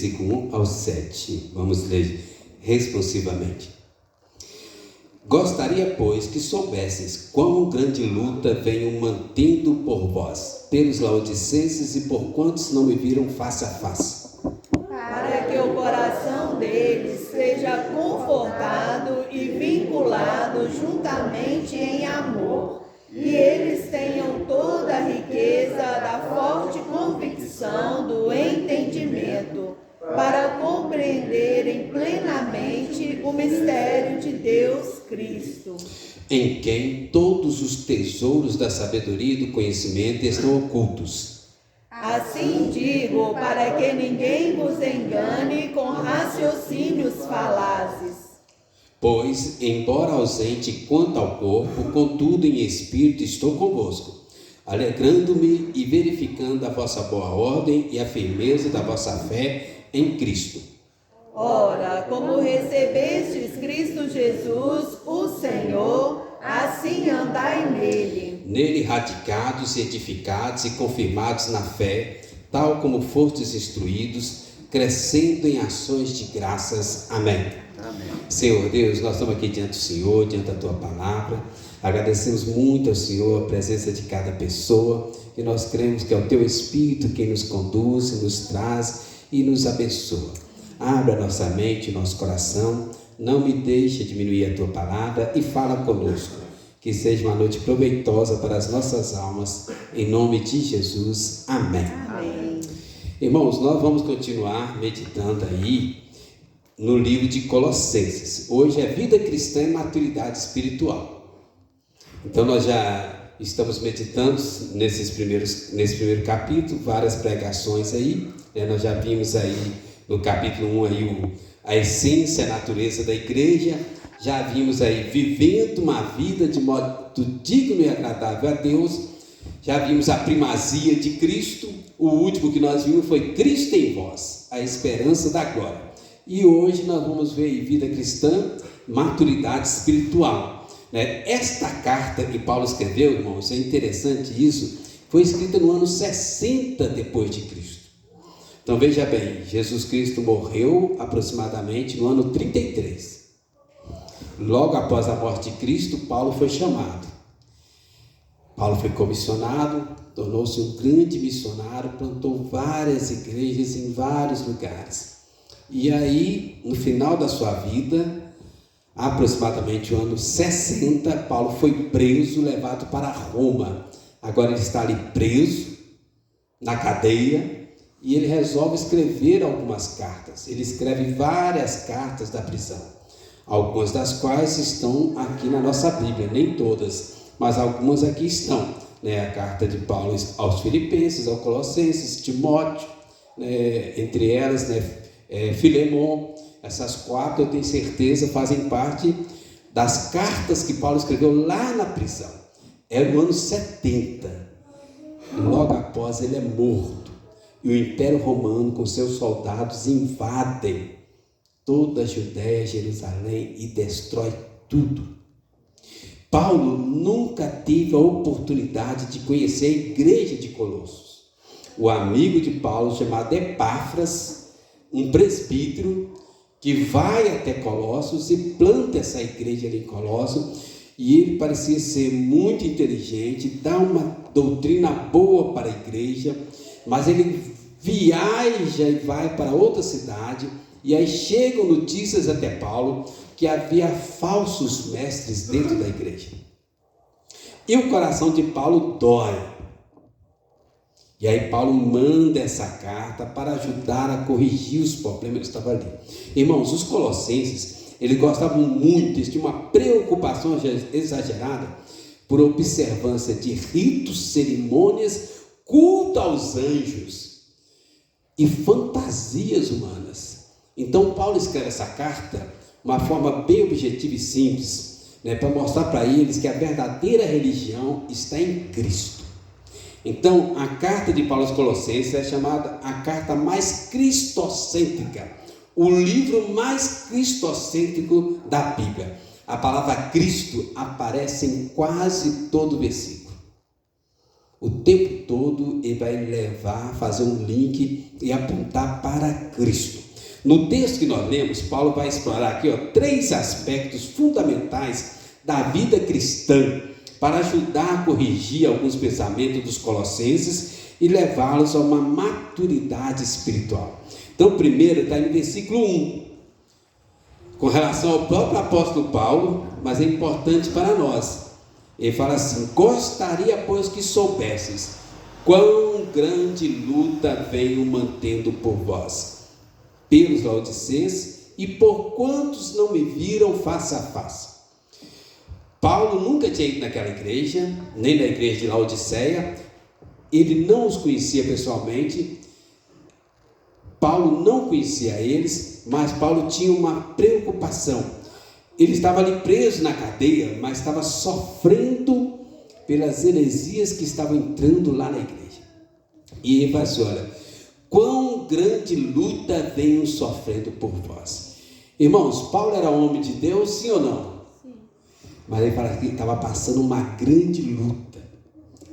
versículo 1 ao 7. Vamos ler responsivamente. Gostaria, pois, que soubesses quão grande luta venho mantendo por vós, pelos laodicenses e por quantos não me viram face a face, para que o coração deles seja confortado e vinculado juntamente em amor, e eles tenham toda a riqueza da forte convicção do entendimento, para compreenderem plenamente o mistério de Deus Cristo, em quem todos os tesouros da sabedoria e do conhecimento estão ocultos. Assim digo, para que ninguém vos engane com raciocínios falazes. Pois, embora ausente quanto ao corpo, contudo em espírito estou convosco, alegrando-me e verificando a vossa boa ordem e a firmeza da vossa fé em Cristo. Ora, como recebestes Cristo Jesus, o Senhor, assim andai nele. Nele radicados, edificados e confirmados na fé, tal como fostes instruídos, crescendo em ações de graças. Amém. Amém. Senhor Deus, nós estamos aqui diante do Senhor, diante da Tua Palavra. Agradecemos muito ao Senhor a presença de cada pessoa, e nós cremos que é o Teu Espírito quem nos conduz, nos traz e nos abençoa. Abra nossa mente, nosso coração, não me deixe diminuir a Tua Palavra e fala conosco. Que seja uma noite proveitosa para as nossas almas, em nome de Jesus. Amém. Amém. Irmãos, nós vamos continuar meditando aí no livro de Colossenses. Hoje é vida cristã e maturidade espiritual. Então nós já estamos meditando nesse primeiro capítulo, várias pregações aí, né? Nós já vimos aí no capítulo 1 aí a essência, a natureza da igreja. Já vimos aí vivendo uma vida de modo digno e agradável a Deus. Já vimos a primazia de Cristo. O último que nós vimos foi Cristo em vós, a esperança da glória. E hoje nós vamos ver aí vida cristã, maturidade espiritual, né? Esta carta que Paulo escreveu, irmãos, é interessante isso, foi escrita no ano 60 depois de Cristo. Então veja bem, Jesus Cristo morreu aproximadamente no ano 33. Logo após a morte de Cristo, Paulo foi chamado. Paulo foi comissionado, tornou-se um grande missionário, plantou várias igrejas em vários lugares. E aí, no final da sua vida, aproximadamente no ano 60, Paulo foi preso, levado para Roma. Agora ele está ali preso, na cadeia, e ele resolve escrever algumas cartas. Ele escreve várias cartas da prisão, algumas das quais estão aqui na nossa Bíblia, nem todas, mas algumas aqui estão, né? A carta de Paulo aos Filipenses, aos Colossenses, Timóteo, né? Entre elas, né? Filemon. Essas quatro, eu tenho certeza, fazem parte das cartas que Paulo escreveu lá na prisão. É no ano 70, e logo após ele é morto, e o Império Romano com seus soldados invadem toda a Judéia, Jerusalém, e destrói tudo. Paulo nunca teve a oportunidade de conhecer a igreja de Colossos. O amigo de Paulo, chamado Epáfras, um presbítero, que vai até Colossos e planta essa igreja ali em Colossos, e ele parecia ser muito inteligente, dá uma doutrina boa para a igreja, mas ele viaja e vai para outra cidade, e aí chegam notícias até Paulo que havia falsos mestres dentro da igreja. E o coração de Paulo dói. E aí Paulo manda essa carta para ajudar a corrigir os problemas que estavam ali. Irmãos, os colossenses, eles gostavam muito, eles tinham uma preocupação exagerada por observância de ritos, cerimônias, culto aos anjos e fantasias humanas. Então Paulo escreve essa carta uma forma bem objetiva e simples, né, para mostrar para eles que a verdadeira religião está em Cristo. Então, a carta de Paulo aos Colossenses é chamada a carta mais cristocêntrica, o livro mais cristocêntrico da Bíblia. A palavra Cristo aparece em quase todo o versículo. o tempo todo ele vai levar a fazer um link e apontar para Cristo. No texto que nós lemos, Paulo vai explorar aqui 3 aspectos fundamentais da vida cristã para ajudar a corrigir alguns pensamentos dos colossenses e levá-los a uma maturidade espiritual. Então, primeiro está no versículo 1, com relação ao próprio apóstolo Paulo, mas é importante para nós. Ele fala assim: gostaria, pois, que soubesses quão grande luta venho mantendo por vós, pelos laodicenses e por quantos não me viram face a face. Paulo nunca tinha ido naquela igreja, nem na igreja de Laodiceia, ele não os conhecia pessoalmente, Paulo não conhecia eles, mas Paulo tinha uma preocupação. Ele estava ali preso na cadeia, mas estava sofrendo pelas heresias que estavam entrando lá na igreja. E ele fala assim: olha, quão grande luta venho sofrendo por vós. Irmãos, Paulo era homem de Deus, sim ou não? Sim. Mas ele fala que ele estava passando uma grande luta.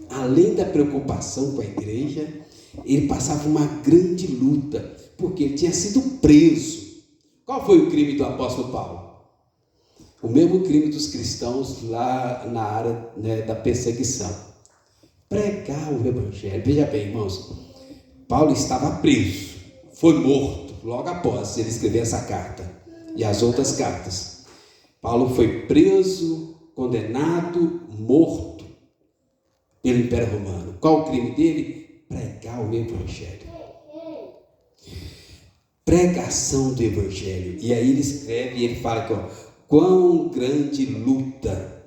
Além da preocupação com a igreja, ele passava uma grande luta, porque ele tinha sido preso. Qual foi o crime do apóstolo Paulo? O mesmo crime dos cristãos lá na área, né, da perseguição. Pregar o evangelho. Veja bem, irmãos, Paulo estava preso, foi morto logo após ele escrever essa carta e as outras cartas. Paulo foi preso, condenado, morto pelo Império Romano. Qual o crime dele? Pregar o evangelho. Pregação do evangelho. E aí ele escreve e ele fala que quão grande luta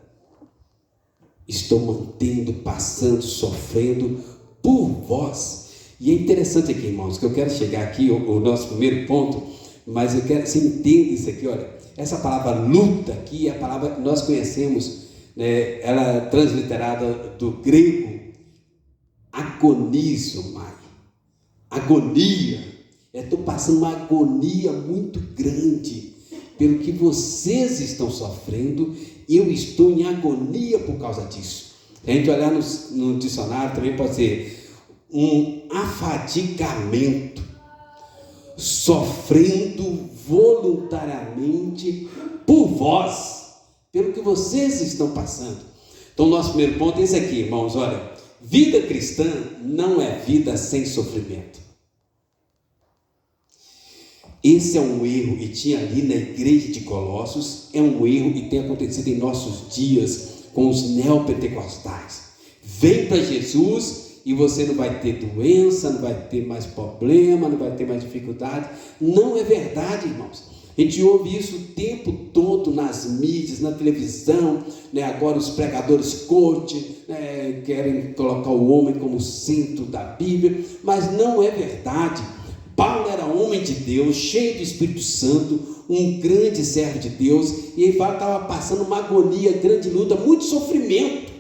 estou mantendo, passando, sofrendo por vós. E é interessante aqui, irmãos, que eu quero chegar aqui, o nosso primeiro ponto, mas eu quero que você entenda isso aqui. Olha, essa palavra luta aqui é a palavra que nós conhecemos, né? Ela é transliterada do grego agonizomai, agonia. Estou passando uma agonia muito grande pelo que vocês estão sofrendo, eu estou em agonia por causa disso. Se a gente olhar no dicionário, também pode ser um afadigamento, sofrendo voluntariamente por vós, pelo que vocês estão passando. Então, nosso primeiro ponto é esse aqui, irmãos. Olha, vida cristã não é vida sem sofrimento. Esse é um erro, e tinha ali na igreja de Colossos, é um erro e tem acontecido em nossos dias com os neopentecostais. Vem para Jesus e você não vai ter doença, não vai ter mais problema, não vai ter mais dificuldade. Não é verdade, irmãos. A gente ouve isso o tempo todo nas mídias, na televisão, né? Agora os pregadores coach, né, querem colocar o homem como centro da Bíblia, mas não é verdade. Paulo era homem de Deus, cheio do Espírito Santo, um grande servo de Deus, e ele estava passando uma agonia, grande luta, muito sofrimento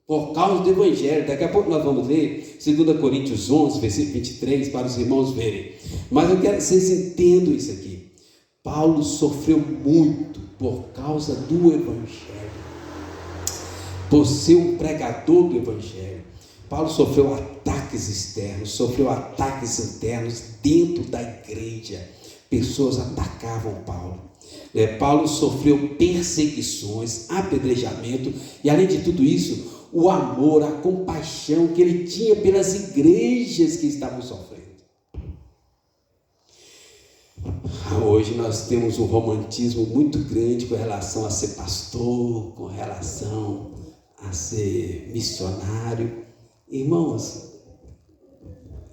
por causa do Evangelho. Daqui a pouco nós vamos ler 2 Coríntios 11, versículo 23, para os irmãos verem. Mas eu quero que vocês entendam isso aqui. Paulo sofreu muito por causa do Evangelho, por ser um pregador do Evangelho. Paulo sofreu ataques externos, sofreu ataques internos dentro da igreja. Pessoas atacavam Paulo. Paulo sofreu perseguições, apedrejamento, e além de tudo isso, o amor, a compaixão que ele tinha pelas igrejas que estavam sofrendo. Hoje nós temos um romantismo muito grande com relação a ser pastor, com relação a ser missionário. Irmãos,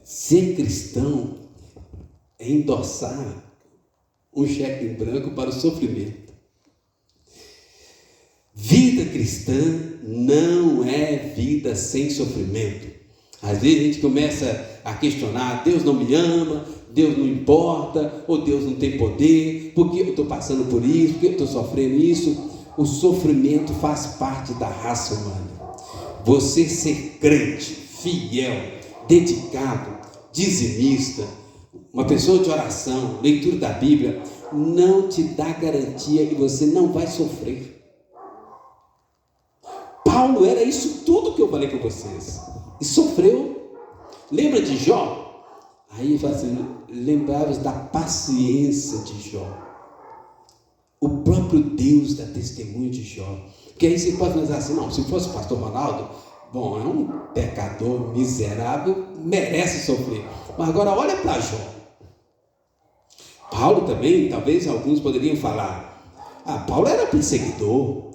ser cristão é endossar um cheque em branco para o sofrimento. Vida cristã não é vida sem sofrimento. Às vezes a gente começa a questionar: Deus não me ama, Deus não importa, ou Deus não tem poder, por que eu estou passando por isso, por que eu estou sofrendo isso? O sofrimento faz parte da raça humana. Você ser crente, fiel, dedicado, dizimista, uma pessoa de oração, leitura da Bíblia, não te dá garantia que você não vai sofrer. Paulo era isso tudo que eu falei com vocês. e sofreu. Lembra de Jó? Aí ele fala assim, lembrava da paciência de Jó. O próprio Deus dá testemunho de Jó. Porque aí você pode pensar assim, não, se fosse o pastor Ronaldo, bom, é um pecador miserável, merece sofrer. Mas agora olha para Jó. Paulo também, talvez alguns poderiam falar, Paulo era perseguidor,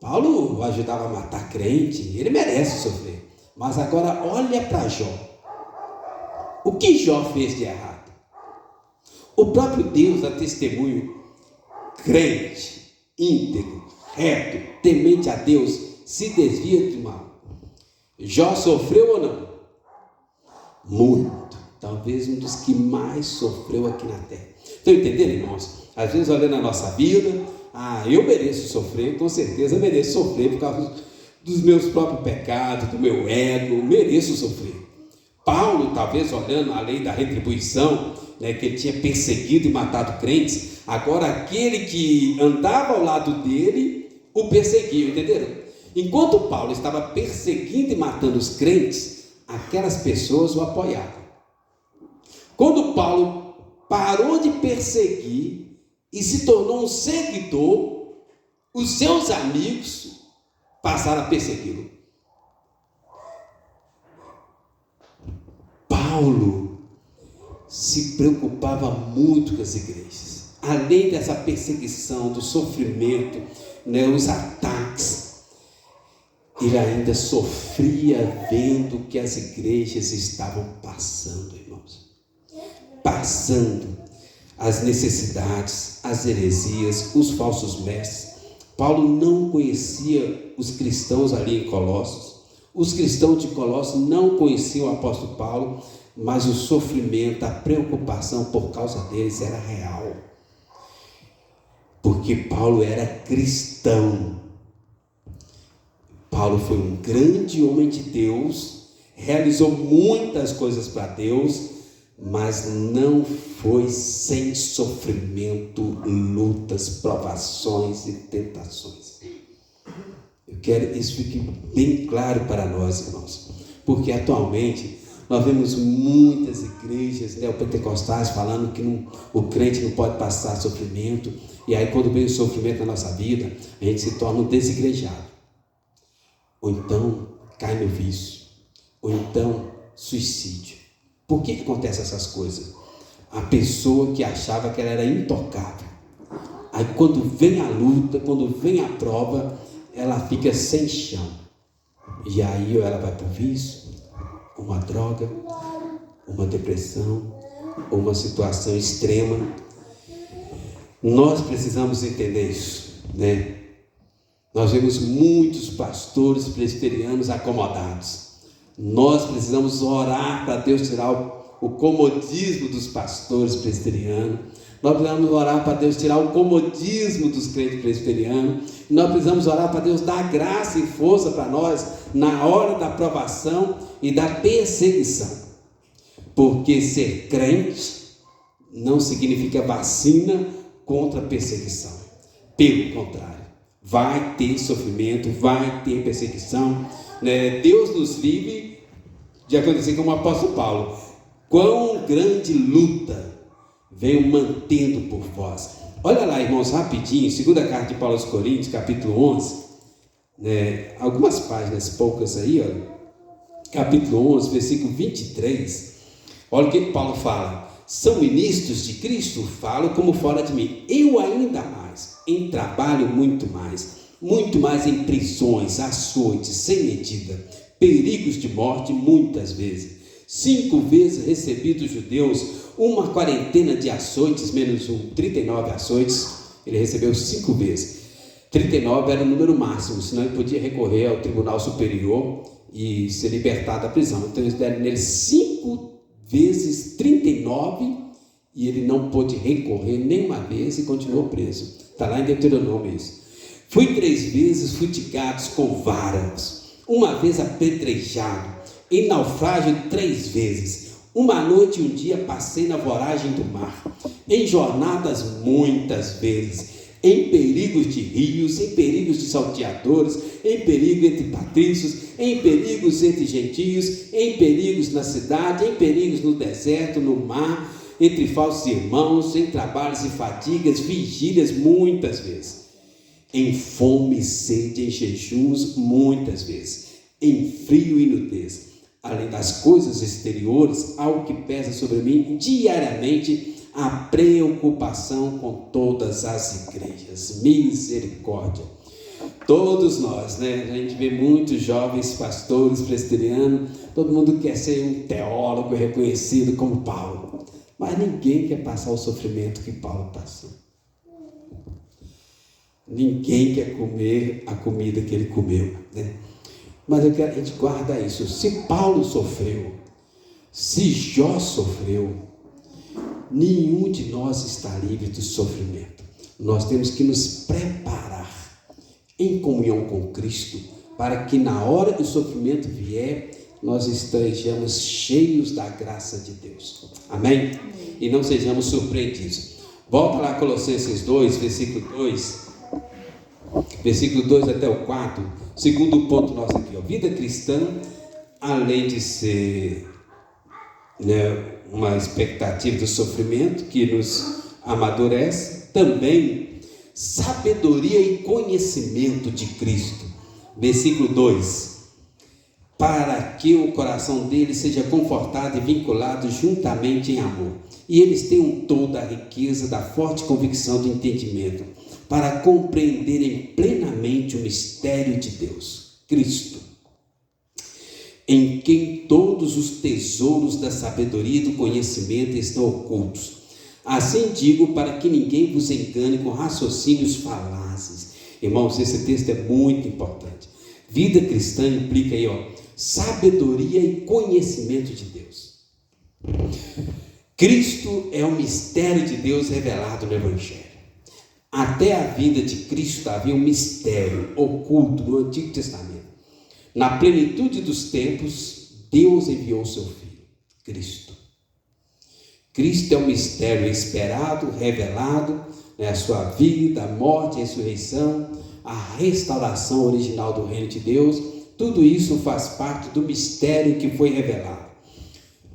Paulo ajudava a matar crente, ele merece sofrer. Mas agora olha para Jó. O que Jó fez de errado? O próprio Deus dá testemunho, crente, íntegro, reto, temente a Deus, se desvia do mal. Jó sofreu ou não? Muito. Talvez um dos que mais sofreu aqui na terra. Estão entendendo, irmãos? Às vezes olhando a nossa vida, eu mereço sofrer, com certeza mereço sofrer por causa dos meus próprios pecados, do meu ego, mereço sofrer. Paulo, talvez olhando a lei da retribuição, né, que ele tinha perseguido e matado crentes, agora aquele que andava ao lado dele o perseguia, entenderam? Enquanto Paulo estava perseguindo e matando os crentes, aquelas pessoas o apoiavam. Quando Paulo parou de perseguir e se tornou um seguidor, os seus amigos passaram a persegui-lo. Paulo se preocupava muito com as igrejas. Além dessa perseguição, do sofrimento, né, os ataques, ele ainda sofria vendo que as igrejas estavam passando, irmãos. Passando as necessidades, as heresias, os falsos mestres. Paulo não conhecia os cristãos ali em Colossos. Os cristãos de Colossos não conheciam o apóstolo Paulo, mas o sofrimento, a preocupação por causa deles era real. Porque Paulo era cristão. Paulo foi um grande homem de Deus, realizou muitas coisas para Deus, mas não foi sem sofrimento, lutas, provações e tentações. Eu quero que isso fique bem claro para nós, irmãos, porque atualmente nós vemos muitas igrejas neopentecostais falando que o crente não pode passar sofrimento, e aí quando vem o sofrimento na nossa vida, a gente se torna um desigrejado, ou então cai no vício, ou então suicídio. Por que acontece essas coisas? A pessoa que achava que ela era intocável, aí quando vem a luta, quando vem a prova, ela fica sem chão, e aí ou ela vai para o vício, uma droga, uma depressão, ou uma situação extrema. Nós precisamos entender isso, né? Nós vemos muitos pastores presbiterianos acomodados. Nós precisamos orar para Deus tirar o comodismo dos pastores presbiterianos. Nós precisamos orar para Deus tirar o comodismo dos crentes presbiterianos. Nós precisamos orar para Deus dar graça e força para nós na hora da provação e da perseguição. Porque ser crente não significa vacina contra a perseguição. Pelo contrário, vai ter sofrimento, vai ter perseguição, né? Deus nos livre de acontecer como o apóstolo Paulo. Quão grande luta venho mantendo por vós. Olha lá, irmãos, rapidinho, segunda carta de Paulo aos Coríntios, capítulo 11, né? Algumas páginas, poucas aí, olha. Capítulo 11, versículo 23. Olha o que Paulo fala. São ministros de Cristo? Falo como fora de mim. Eu ainda mais, em trabalho muito mais em prisões, açoites, sem medida, perigos de morte muitas vezes. 5 vezes recebi dos judeus uma quarentena de açoites, menos 39 açoites, ele recebeu 5 vezes. 39 era o número máximo, senão ele podia recorrer ao tribunal superior e ser libertado da prisão. Então eles deram nele 5 vezes 39 e ele não pôde recorrer nenhuma vez e continuou preso. Está lá em Deuteronômio isso. Fui 3 vezes futigados com varas, uma vez apedrejado, em naufrágio 3 vezes. Uma noite e um dia passei na voragem do mar, em jornadas muitas vezes, em perigos de rios, em perigos de salteadores, em perigo entre patrícios, em perigos entre gentios, em perigos na cidade, em perigos no deserto, no mar, entre falsos irmãos, em trabalhos e fadigas, vigílias muitas vezes, em fome e sede, em jejuns muitas vezes, em frio e nudez. Além das coisas exteriores, algo que pesa sobre mim diariamente, a preocupação com todas as igrejas. Misericórdia. Todos nós, né? A gente vê muitos jovens pastores presbiterianos, todo mundo quer ser um teólogo reconhecido como Paulo, mas ninguém quer passar o sofrimento que Paulo passou. Ninguém quer comer a comida que ele comeu, né? Mas eu quero que a gente guarda isso. Se Paulo sofreu, se Jó sofreu, nenhum de nós está livre do sofrimento. Nós temos que nos preparar em comunhão com Cristo, para que na hora que o sofrimento vier, nós estejamos cheios da graça de Deus. Amém? E não sejamos surpreendidos. Volta lá Colossenses 2, versículo 2 até o 4. Segundo ponto nosso aqui, ó. Vida cristã, além de ser, né, uma expectativa do sofrimento que nos amadurece, também sabedoria e conhecimento de Cristo. Versículo 2: para que o coração deles seja confortado e vinculado juntamente em amor, e eles tenham toda a riqueza da forte convicção do entendimento, para compreenderem plenamente o mistério de Deus, Cristo, em quem todos os tesouros da sabedoria e do conhecimento estão ocultos. Assim digo, para que ninguém vos engane com raciocínios falazes. Irmãos, esse texto é muito importante. Vida cristã implica aí, ó, sabedoria e conhecimento de Deus. Cristo é o mistério de Deus revelado no Evangelho. Até a vinda de Cristo havia um mistério oculto no Antigo Testamento. Na plenitude dos tempos, Deus enviou o seu Filho, Cristo. Cristo é um mistério esperado, revelado, né? A sua vida, a morte, a ressurreição, a restauração original do reino de Deus. Tudo isso faz parte do mistério que foi revelado.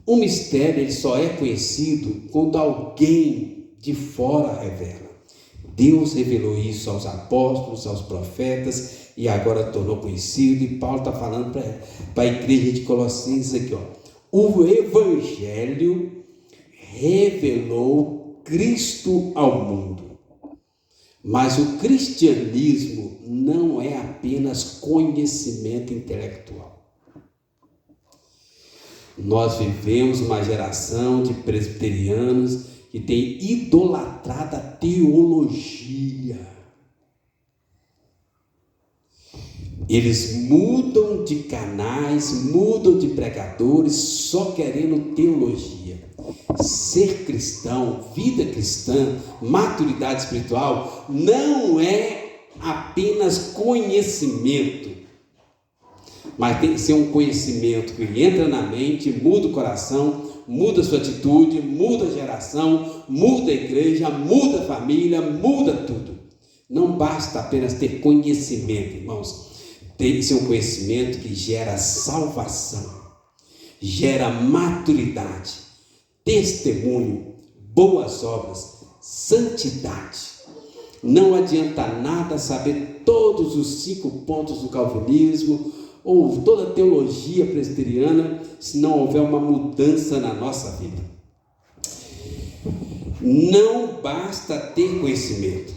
O mistério, ele só é conhecido quando alguém de fora revela. Deus revelou isso aos apóstolos, aos profetas, e agora tornou conhecido. E Paulo está falando para a igreja de Colossenses aqui, ó. O Evangelho revelou Cristo ao mundo. Mas o cristianismo não é apenas conhecimento intelectual. Nós vivemos uma geração de presbiterianos que tem idolatrado a teologia. Eles mudam de canais, mudam de pregadores, só querendo teologia. Ser cristão, vida cristã, maturidade espiritual, não é apenas conhecimento, mas tem que ser um conhecimento que entra na mente, muda o coração, muda a sua atitude, muda a geração, muda a igreja, muda a família, muda tudo. Não basta apenas ter conhecimento, irmãos. Tem que ser um conhecimento que gera salvação, gera maturidade, testemunho, boas obras, santidade. Não adianta nada saber todos os 5 pontos do calvinismo ou toda a teologia presbiteriana se não houver uma mudança na nossa vida. Não basta ter conhecimento,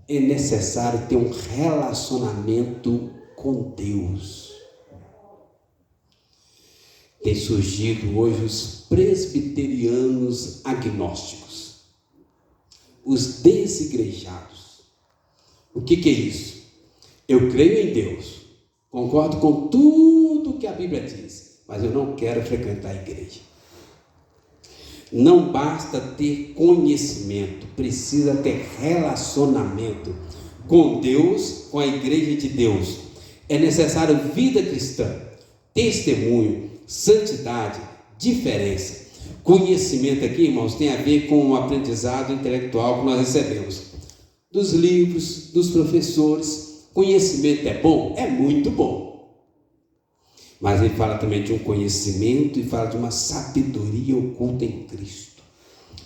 é necessário ter um relacionamento com Deus. Tem surgido hoje os presbiterianos agnósticos, os desigrejados. O que é isso? Eu creio em Deus, concordo com tudo que a Bíblia diz, mas eu não quero frequentar a igreja. Não basta ter conhecimento, precisa ter relacionamento com Deus, com a igreja de Deus. É necessário vida cristã, testemunho, santidade, diferença. Conhecimento aqui, irmãos, tem a ver com o aprendizado intelectual que nós recebemos. dos livros, dos professores. Conhecimento é bom? É muito bom. Mas ele fala também de um conhecimento e fala de uma sabedoria oculta em Cristo.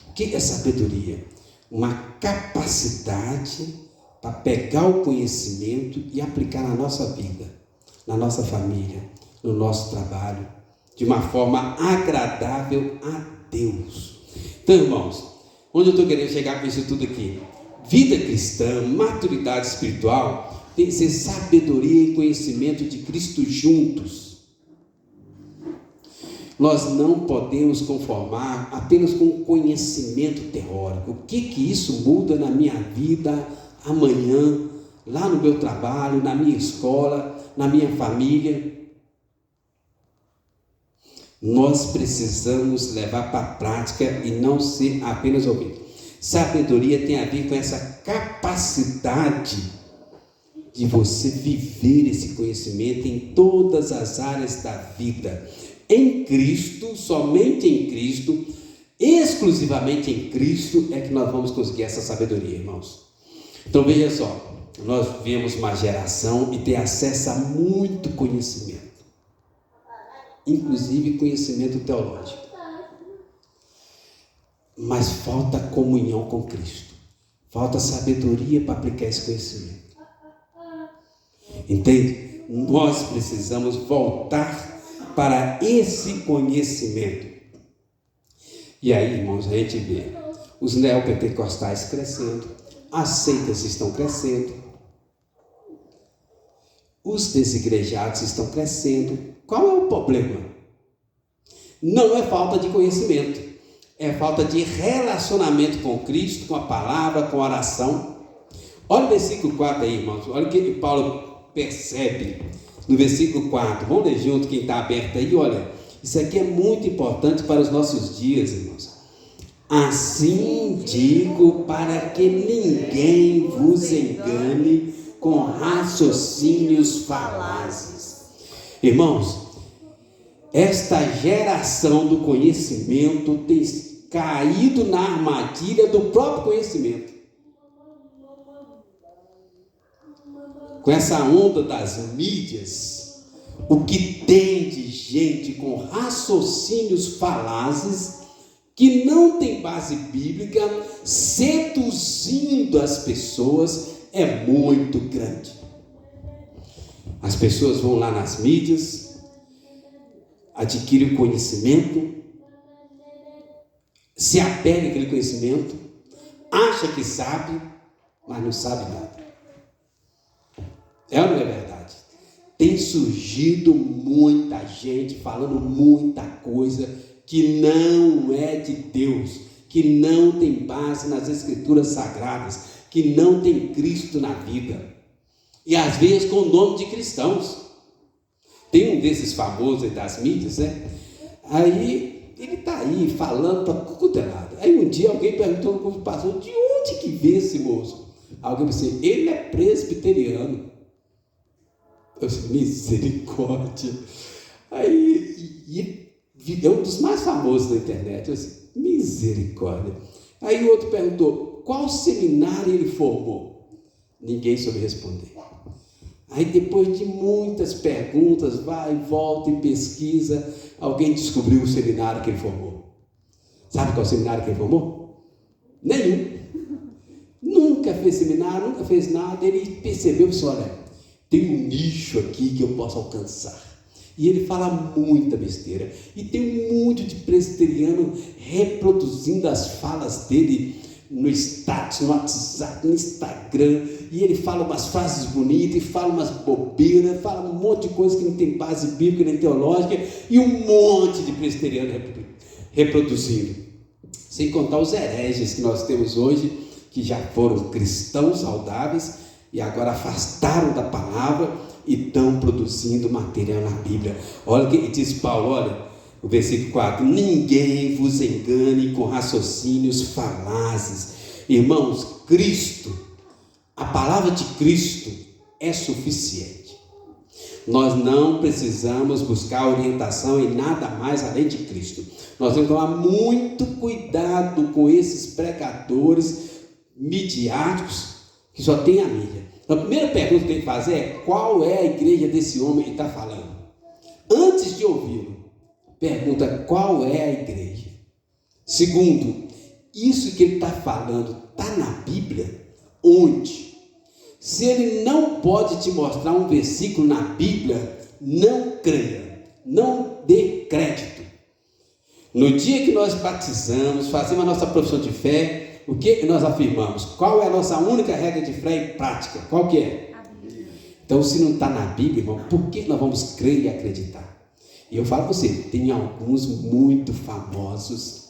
O que é sabedoria? Uma capacidade para pegar o conhecimento e aplicar na nossa vida, na nossa família, no nosso trabalho, de uma forma agradável a Deus. Então, irmãos, onde eu estou querendo chegar com isso tudo aqui? Vida cristã, maturidade espiritual, tem que ser sabedoria e conhecimento de Cristo juntos. Nós não podemos conformar apenas com o conhecimento teórico. O que isso muda na minha vida amanhã, lá no meu trabalho, na minha escola, na minha família? Nós precisamos levar para a prática e não ser apenas ouvir. Sabedoria tem a ver com essa capacidade de você viver esse conhecimento em todas as áreas da vida. Em Cristo, somente em Cristo, exclusivamente em Cristo é que nós vamos conseguir essa sabedoria, irmãos. Então veja só, nós vivemos uma geração e tem acesso a muito conhecimento, inclusive conhecimento teológico, mas falta comunhão com Cristo, falta sabedoria para aplicar esse conhecimento. Entende? Nós precisamos voltar para esse conhecimento. E aí, irmãos, a gente vê os neopentecostais crescendo, as seitas estão crescendo, os desigrejados estão crescendo. Qual é o problema? Não é falta de conhecimento, é falta de relacionamento com Cristo, com a palavra, com a oração. Olha o versículo 4 aí, irmãos, olha o que Paulo percebe no versículo 4, vamos ler junto, quem está aberto aí, olha, isso aqui é muito importante para os nossos dias, irmãos. Assim digo, para que ninguém vos engane com raciocínios falazes. Irmãos, esta geração do conhecimento tem caído na armadilha do próprio conhecimento. Com essa onda das mídias, o que tem de gente com raciocínios falazes, que não tem base bíblica, seduzindo as pessoas, é muito grande. As pessoas vão lá nas mídias, adquirem o conhecimento, se apegam àquele conhecimento, acha que sabe, mas não sabe nada. É ou não é verdade? Tem surgido muita gente falando muita coisa que não é de Deus, que não tem base nas Escrituras Sagradas, que não tem Cristo na vida. E às vezes com o nome de cristãos. Tem um desses famosos das mídias, né? Aí ele está aí falando para tudo lado. Aí um dia alguém perguntou no pastor, de onde que veio esse moço? Alguém disse, ele é presbiteriano. Eu disse, misericórdia. Aí é um dos mais famosos da internet. Eu disse, misericórdia. Aí o outro perguntou, qual seminário ele formou? Ninguém soube responder. Aí depois de muitas perguntas, vai, volta e pesquisa, alguém descobriu o seminário que ele formou. Sabe qual seminário que ele formou? Nenhum. Nunca fez seminário, nunca fez nada. Ele percebeu que, olha, tem um nicho aqui que eu posso alcançar. E ele fala muita besteira. E tem muito de presbiteriano reproduzindo as falas dele no status, no WhatsApp, no Instagram. E ele fala umas frases bonitas, e fala umas bobeiras, fala um monte de coisa que não tem base bíblica nem teológica. E um monte de presbiteriano reproduzindo. Sem contar os hereges que nós temos hoje, que já foram cristãos saudáveis, e agora afastaram da palavra e estão produzindo material na Bíblia. Olha o que diz Paulo, olha, o versículo 4, ninguém vos engane com raciocínios falazes. Irmãos, Cristo, a palavra de Cristo é suficiente. Nós não precisamos buscar orientação em nada mais além de Cristo. Nós temos que tomar muito cuidado com esses pregadores midiáticos que só tem a mídia. Então, a primeira pergunta que tem que fazer é: qual é a igreja desse homem que está falando? Antes de ouvi-lo, pergunta: qual é a igreja? Segundo, isso que ele está falando está na Bíblia? Onde? Se ele não pode te mostrar um versículo na Bíblia, não creia, não dê crédito. No dia que nós batizamos, fazemos a nossa profissão de fé, o que nós afirmamos? Qual é a nossa única regra de fé e prática? Qual que é? Então, se não está na Bíblia, irmão, por que nós vamos crer e acreditar? E eu falo para você, tem alguns muito famosos,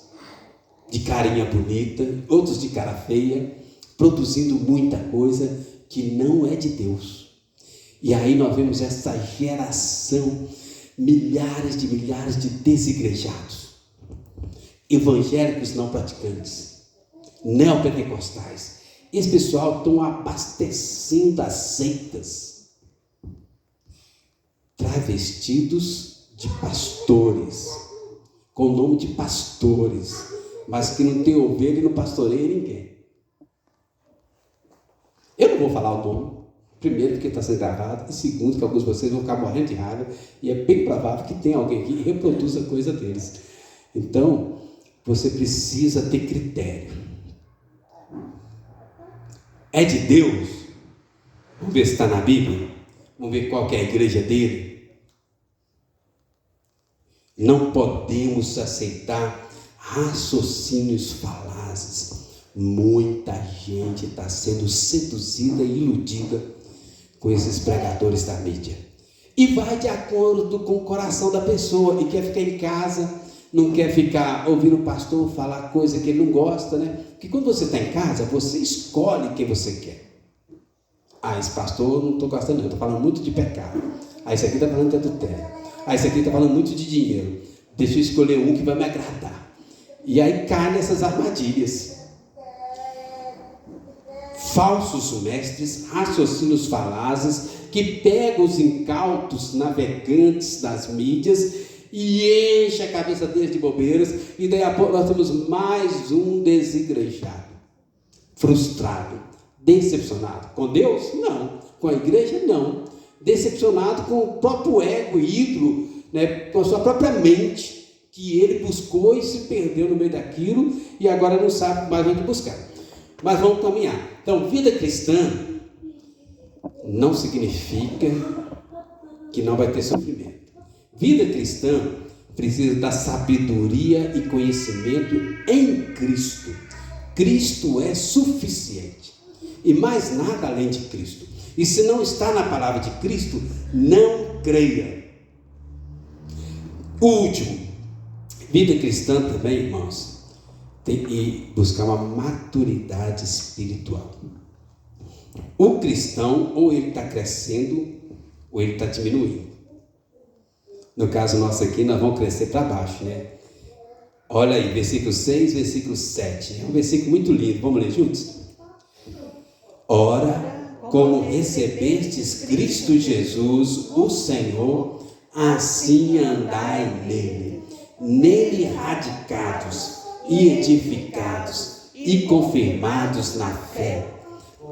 de carinha bonita, outros de cara feia, produzindo muita coisa que não é de Deus. E aí nós vemos essa geração, milhares de desigrejados, evangélicos não praticantes, neopentecostais. Esse pessoal estão abastecendo as seitas, travestidos de pastores, com o nome de pastores, mas que não tem ovelha e não pastoreia ninguém. Eu não vou falar o nome, primeiro porque está sendo gravado, e segundo que alguns de vocês vão ficar morrendo de raiva, e é bem provável que tenha alguém aqui que reproduza a coisa deles. Então, você precisa ter critério. É de Deus? Vamos ver se está na Bíblia. Vamos ver qual que é a igreja dele. Não podemos aceitar raciocínios falazes. Muita gente está sendo seduzida e iludida com esses pregadores da mídia. E vai de acordo com o coração da pessoa, e quer ficar em casa, não quer ficar ouvindo o pastor falar coisa que ele não gosta, né? Porque quando você está em casa, você escolhe quem você quer. Ah, esse pastor não estou gostando não, estou falando muito de pecado. Ah, esse aqui está falando de adultério. Ah, esse aqui está falando muito de dinheiro. Deixa eu escolher um que vai me agradar. E aí cai nessas armadilhas. Falsos mestres, raciocínios falazes, que pegam os incautos navegantes das mídias e enche a cabeça deles de bobeiras, e daí a pouco nós temos mais um desigrejado, frustrado, decepcionado. Com Deus? Não. Com a igreja? Não. Decepcionado com o próprio ego, ídolo, né? Com a sua própria mente, que ele buscou e se perdeu no meio daquilo, e agora não sabe mais onde buscar. Mas vamos caminhar. Então, vida cristã não significa que não vai ter sofrimento. Vida cristã precisa da sabedoria e conhecimento em Cristo. Cristo é suficiente. E mais nada além de Cristo. E se não está na palavra de Cristo, não creia. O último, vida cristã também, irmãos, tem que buscar uma maturidade espiritual. O cristão, ou ele está crescendo, ou ele está diminuindo. No caso nosso aqui, nós vamos crescer para baixo, né? Olha aí, versículo 6, versículo 7. É um versículo muito lindo. Vamos ler juntos? Ora, como recebestes Cristo Jesus, o Senhor, assim andai nele. Nele radicados e edificados e confirmados na fé,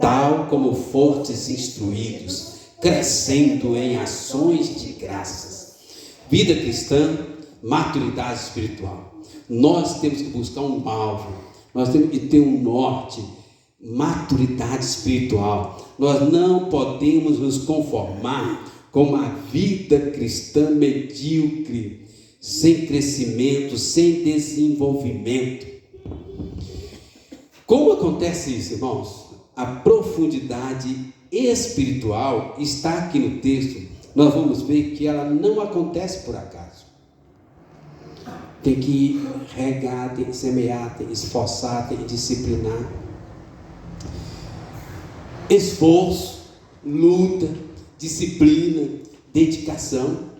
tal como fostes instruídos, crescendo em ações de graças. Vida cristã, maturidade espiritual. Nós temos que buscar um alvo, nós temos que ter um norte, maturidade espiritual. Nós não podemos nos conformar com uma vida cristã medíocre, sem crescimento, sem desenvolvimento. Como acontece isso, irmãos? A profundidade espiritual está aqui no texto. Nós vamos ver que ela não acontece por acaso. Tem que regar, tem que semear, tem que esforçar, tem que disciplinar. Esforço, luta, disciplina, dedicação.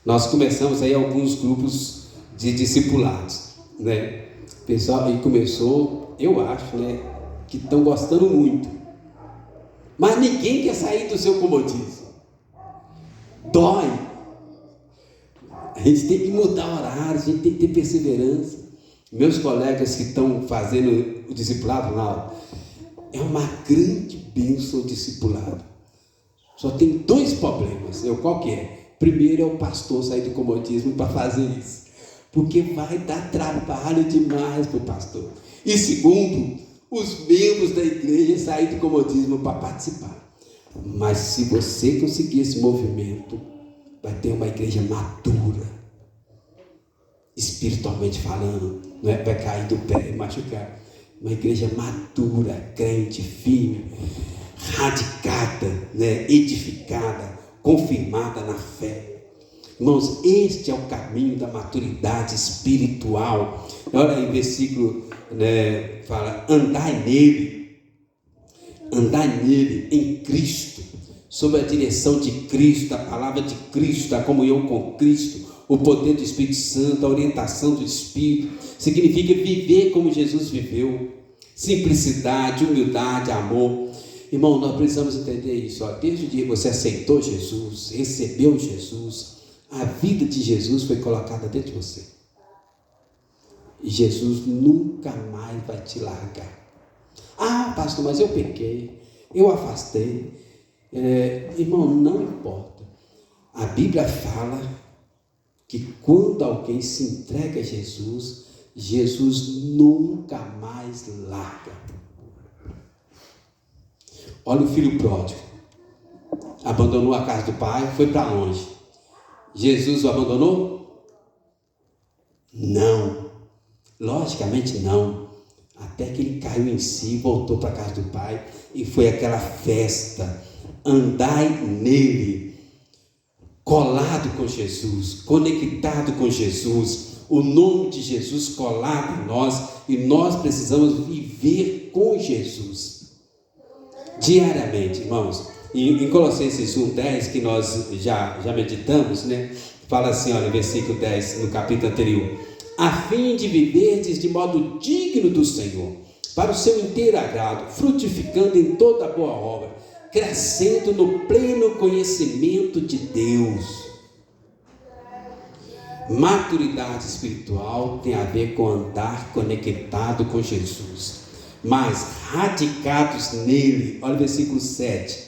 Nós começamos aí alguns grupos de discipulados, né? O pessoal aí começou, eu acho, né, que estão gostando muito. Mas ninguém quer sair do seu comodismo. Dói. A gente tem que mudar horários, a gente tem que ter perseverança. Meus colegas que estão fazendo o discipulado lá, É uma grande bênção o discipulado. Só tem 2 problemas. Qual que é? Primeiro é o pastor sair do comodismo para fazer isso, porque vai dar trabalho demais para o pastor. E segundo, os membros da igreja sair do comodismo para participar. Mas se você conseguir esse movimento, vai ter uma igreja madura, espiritualmente falando, não é para cair do pé e machucar. Uma igreja madura, crente, firme, radicada, né? Edificada, confirmada na fé. Irmãos, este é o caminho da maturidade espiritual. Olha aí, versículo, né, fala: andai nele, em Cristo, sob a direção de Cristo, a palavra de Cristo, a comunhão com Cristo, o poder do Espírito Santo, a orientação do Espírito. Significa viver como Jesus viveu, simplicidade, humildade, amor. Irmão, nós precisamos entender isso, ó. Desde o dia que você aceitou Jesus, recebeu Jesus, a vida de Jesus foi colocada dentro de você, e Jesus nunca mais vai te largar. Ah, pastor, mas eu pequei, eu afastei. Irmão, não importa. A Bíblia fala que quando alguém se entrega a Jesus, Jesus nunca mais larga. Olha o filho pródigo, abandonou a casa do pai, foi para longe. Jesus o abandonou? Não, logicamente não. Até que ele caiu em si, voltou para a casa do pai, e foi aquela festa. Andai nele, colado com Jesus, conectado com Jesus, o nome de Jesus colado em nós, e nós precisamos viver com Jesus diariamente, irmãos. Em Colossenses 1:10, que nós já meditamos, né? Fala assim, olha, versículo 10, no capítulo anterior: a fim de viverdes de modo digno do Senhor, para o seu inteiro agrado, frutificando em toda boa obra, crescendo no pleno conhecimento de Deus. Maturidade espiritual tem a ver com andar conectado com Jesus, mas radicados nele. Olha o versículo 7,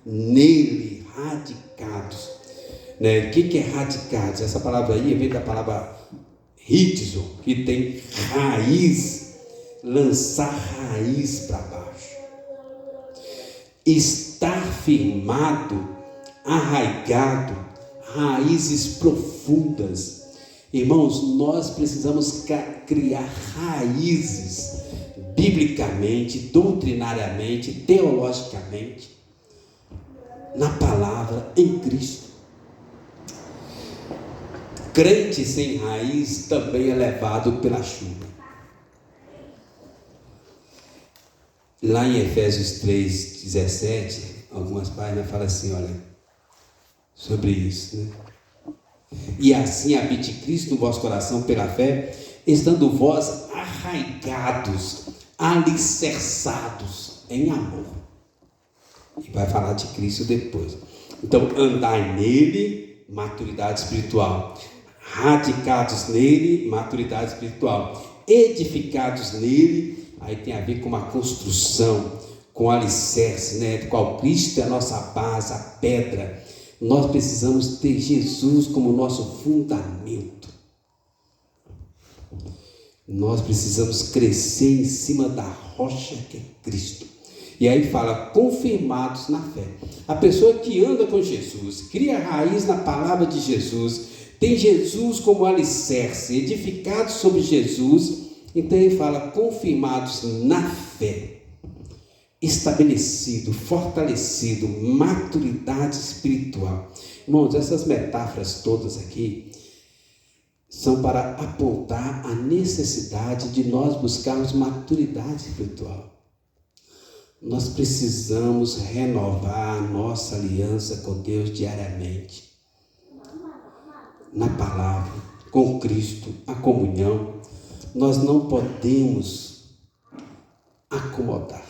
nele, radicados, né? O que é radicados? Essa palavra aí vem da palavra ritzo, que tem raiz, lançar raiz para baixo, estar firmado, arraigado, raízes profundas. Irmãos, nós precisamos criar raízes biblicamente, doutrinariamente, teologicamente, na palavra, em Cristo. Crente sem raiz também é levado pela chuva. Lá em Efésios 3:17, algumas páginas falam assim, olha, sobre isso, né? E assim habite Cristo no vosso coração pela fé, estando vós arraigados, alicerçados em amor. E vai falar de Cristo depois. Então, andai nele, maturidade espiritual. Radicados nele, maturidade espiritual. Edificados nele, aí tem a ver com uma construção, com alicerce, né? Do qual Cristo é a nossa base, a pedra. Nós precisamos ter Jesus como nosso fundamento. Nós precisamos crescer em cima da rocha que é Cristo. E aí fala, confirmados na fé. A pessoa que anda com Jesus, cria raiz na palavra de Jesus, tem Jesus como alicerce, edificado sobre Jesus. Então ele fala, confirmados na fé, estabelecido, fortalecido, maturidade espiritual. Irmãos, essas metáforas todas aqui são para apontar a necessidade de nós buscarmos maturidade espiritual. Nós precisamos renovar a nossa aliança com Deus diariamente, na palavra, com Cristo, a comunhão. Nós não podemos acomodar.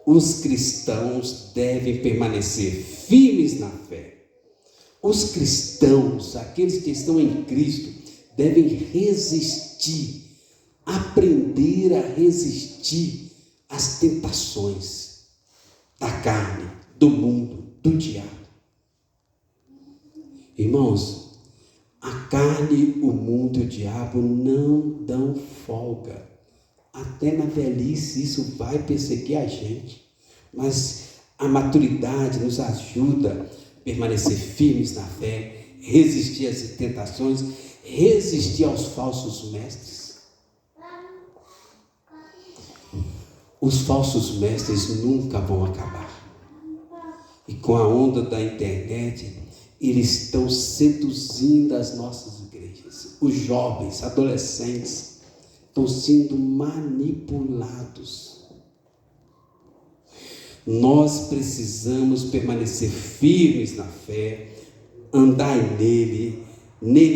Os cristãos devem permanecer firmes na fé. Os cristãos, aqueles que estão em Cristo, devem resistir, aprender a resistir as tentações da carne, do mundo, do diabo. Irmãos, a carne, o mundo e o diabo não dão folga. Até na velhice isso vai perseguir a gente. Mas a maturidade nos ajuda a permanecer firmes na fé, resistir às tentações, resistir aos falsos mestres. Os falsos mestres nunca vão acabar. E com a onda da internet, eles estão seduzindo as nossas igrejas. Os jovens, adolescentes, estão sendo manipulados. Nós precisamos permanecer firmes na fé, andar nele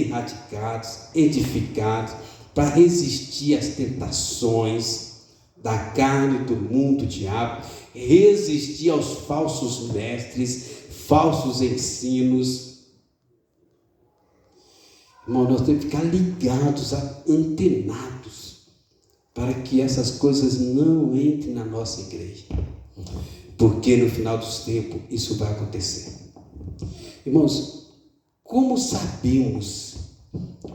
radicados, edificados, para resistir às tentações da carne, do mundo, do diabo, resistir aos falsos mestres, falsos ensinos. Irmão, nós temos que ficar ligados, antenados, para que essas coisas não entrem na nossa igreja. Porque no final dos tempos isso vai acontecer. Irmãos, como sabemos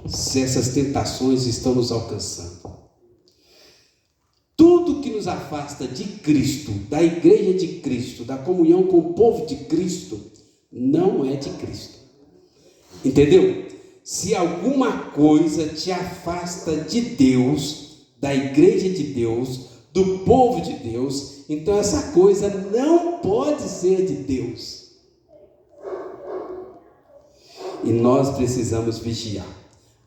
se essas tentações estão nos alcançando? Tudo que nos afasta de Cristo, da igreja de Cristo, da comunhão com o povo de Cristo, não é de Cristo. Entendeu? Se alguma coisa te afasta de Deus, da igreja de Deus, do povo de Deus, então essa coisa não pode ser de Deus. E nós precisamos vigiar,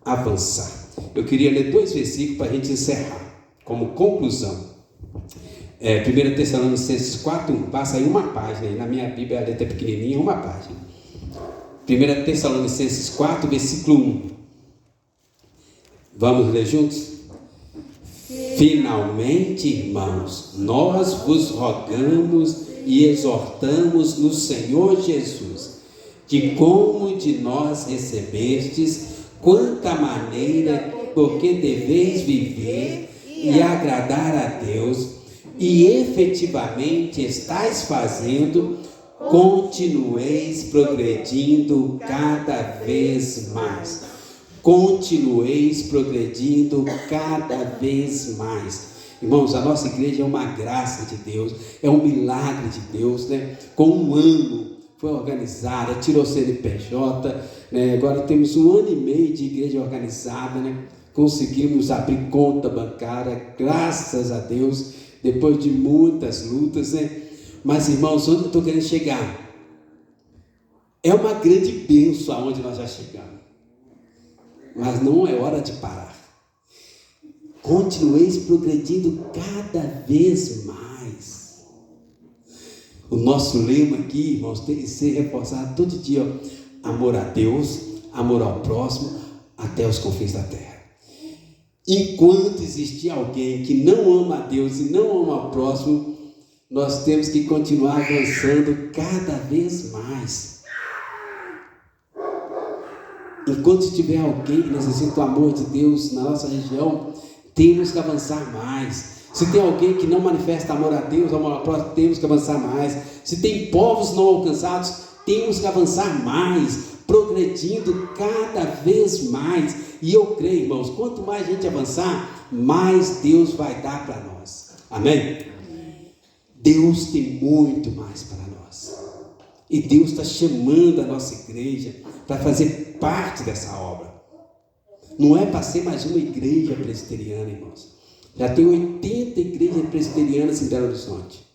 avançar. Eu queria ler 2 versículos para a gente encerrar, como conclusão. 1 Tessalonicenses 4:1, passa aí uma página, aí na minha Bíblia a letra é pequenininha, uma página. 1 Tessalonicenses 4, versículo 1. Vamos ler juntos? Finalmente, irmãos, nós vos rogamos e exortamos no Senhor Jesus, que como de nós recebestes, quanta maneira, porque deveis viver e agradar a Deus, e efetivamente estáis fazendo, continueis progredindo cada vez mais. Continueis progredindo cada vez mais. Irmãos, a nossa igreja é uma graça de Deus, é um milagre de Deus, né? Com um ano foi organizada, tirou CNPJ, né? Agora temos 1 ano e meio de igreja organizada, né? Conseguimos abrir conta bancária, graças a Deus, depois de muitas lutas, né? Mas, irmãos, onde eu estou querendo chegar? É uma grande bênção aonde nós já chegamos. Mas não é hora de parar. Continueis progredindo cada vez mais. O nosso lema aqui, irmãos, tem que ser reforçado todo dia, ó. Amor a Deus, amor ao próximo, até os confins da terra. Enquanto existir alguém que não ama a Deus e não ama ao próximo, nós temos que continuar avançando cada vez mais. Enquanto tiver alguém que necessita o amor de Deus na nossa região, temos que avançar mais. Se tem alguém que não manifesta amor a Deus, amor ao próximo, temos que avançar mais. Se tem povos não alcançados, temos que avançar mais, progredindo cada vez mais. E eu creio, irmãos, quanto mais a gente avançar, mais Deus vai dar para nós. Amém? Deus tem muito mais para nós. E Deus está chamando a nossa igreja para fazer parte dessa obra. Não é para ser mais uma igreja presbiteriana, irmãos. Já tem 80 igrejas presbiterianas em Belo Horizonte.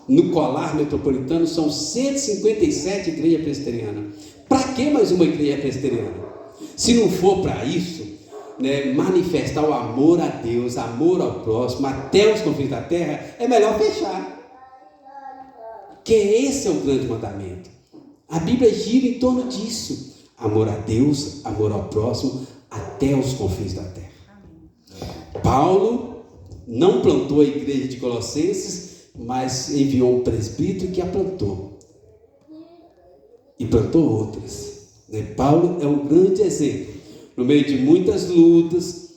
No colar metropolitano são 157 igrejas presbiterianas. Para que mais uma igreja presbiteriana? Se não for para isso, né, manifestar o amor a Deus, amor ao próximo, até os confins da terra, é melhor fechar. Que esse é o grande mandamento. A Bíblia gira em torno disso. Amor a Deus, amor ao próximo, até os confins da terra. Paulo não plantou a igreja de Colossenses, mas enviou um presbítero que a plantou. E plantou outras. Paulo é um grande exemplo. No meio de muitas lutas,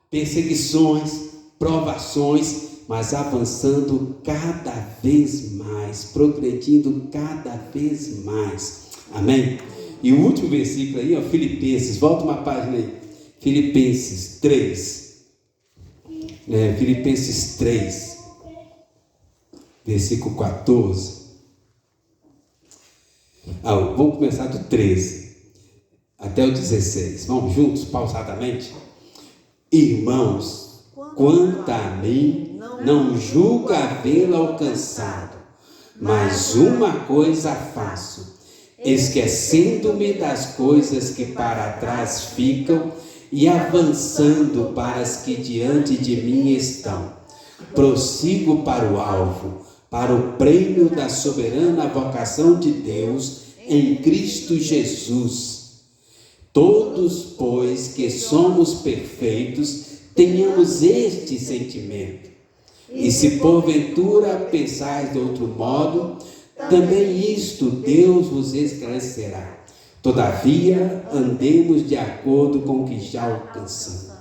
perseguições, provações, mas avançando cada vez mais, progredindo cada vez mais. Amém? E o último versículo aí, ó, Filipenses, volta uma página aí, Filipenses 3, Filipenses 3, versículo 14. Vamos começar do 13 até o 16, vamos juntos, pausadamente? Irmãos, quanto a mim, não julgo havê-lo alcançado, mas uma coisa faço, esquecendo-me das coisas que para trás ficam e avançando para as que diante de mim estão. Prossigo para o alvo, para o prêmio da soberana vocação de Deus em Cristo Jesus. Todos, pois, que somos perfeitos, tenhamos este sentimento. E se porventura pensais de outro modo, também isto Deus vos esclarecerá. Todavia, andemos de acordo com o que já alcançamos.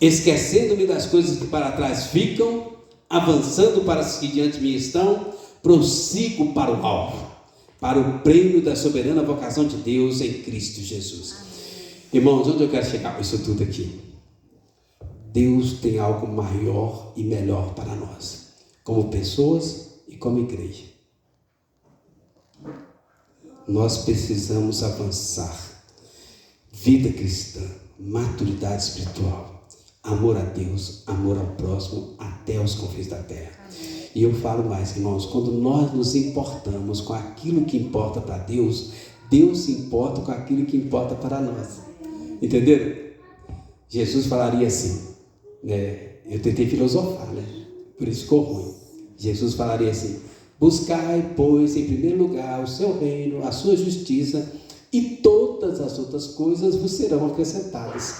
Esquecendo-me das coisas que para trás ficam, avançando para as que diante de mim estão, prossigo para o alvo, para o prêmio da soberana vocação de Deus em Cristo Jesus. Irmãos, onde eu quero chegar com isso tudo aqui? Deus tem algo maior e melhor para nós, como pessoas e como igreja. Nós precisamos avançar. Vida cristã, maturidade espiritual, amor a Deus, amor ao próximo, até os confins da terra. Amém. E eu falo mais, irmãos, quando nós nos importamos com aquilo que importa para Deus, Deus se importa com aquilo que importa para nós. Entenderam? Jesus falaria assim, eu tentei filosofar, por isso ficou ruim. Jesus falaria assim: buscai, pois, em primeiro lugar o seu reino, a sua justiça, e todas as outras coisas vos serão acrescentadas.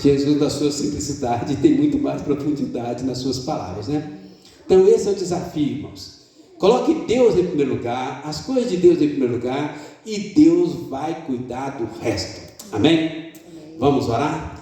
Jesus, na sua simplicidade, tem muito mais profundidade nas suas palavras, Então esse é o desafio, irmãos. Coloque Deus em primeiro lugar, as coisas de Deus em primeiro lugar, e Deus vai cuidar do resto. Amém? Vamos orar?